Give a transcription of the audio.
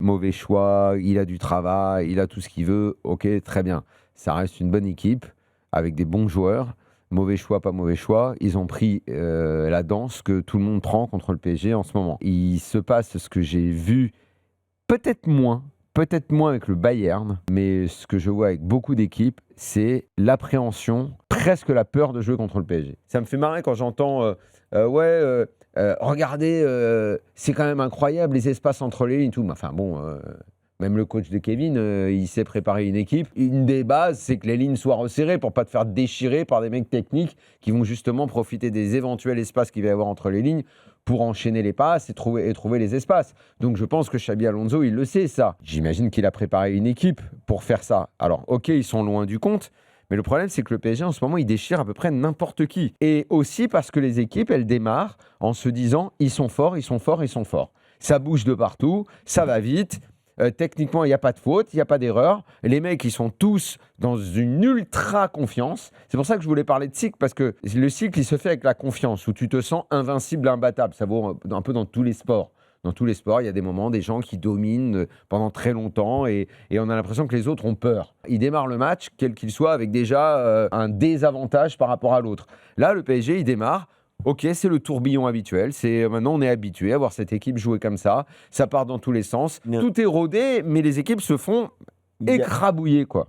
mauvais choix, il a du travail, il a tout ce qu'il veut. Ok, très bien. Ça reste une bonne équipe avec des bons joueurs. Mauvais choix, pas mauvais choix. Ils ont pris la danse que tout le monde prend contre le PSG en ce moment. Il se passe ce que j'ai vu, peut-être moins avec le Bayern, mais ce que je vois avec beaucoup d'équipes, c'est l'appréhension, presque la peur de jouer contre le PSG. Ça me fait marrer quand j'entends regardez, c'est quand même incroyable les espaces entre les lignes, tout. Enfin bon, même le coach de Kevin, il sait préparer une équipe. Une des bases, c'est que les lignes soient resserrées pour pas te faire déchirer par des mecs techniques qui vont justement profiter des éventuels espaces qu'il va y avoir entre les lignes pour enchaîner les passes et trouver les espaces. Donc je pense que Xabi Alonso, il le sait ça. J'imagine qu'il a préparé une équipe pour faire ça. Alors ok, ils sont loin du compte, mais le problème, c'est que le PSG, en ce moment, il déchire à peu près n'importe qui. Et aussi parce que les équipes, elles démarrent en se disant, ils sont forts, ils sont forts, ils sont forts. Ça bouge de partout, ça va vite. Techniquement, il n'y a pas de faute, il n'y a pas d'erreur. Les mecs, ils sont tous dans une ultra confiance. C'est pour ça que je voulais parler de cycle, parce que le cycle, il se fait avec la confiance, où tu te sens invincible, imbattable. Ça vaut un peu dans tous les sports. Dans tous les sports, il y a des moments, des gens qui dominent pendant très longtemps et on a l'impression que les autres ont peur. Ils démarrent le match, quel qu'il soit, avec déjà un désavantage par rapport à l'autre. Là, le PSG, il démarre. Ok, c'est le tourbillon habituel. Maintenant, on est habitué à voir cette équipe jouer comme ça. Ça part dans tous les sens. Non. Tout est rodé, mais les équipes se font Il y a- écrabouiller, quoi.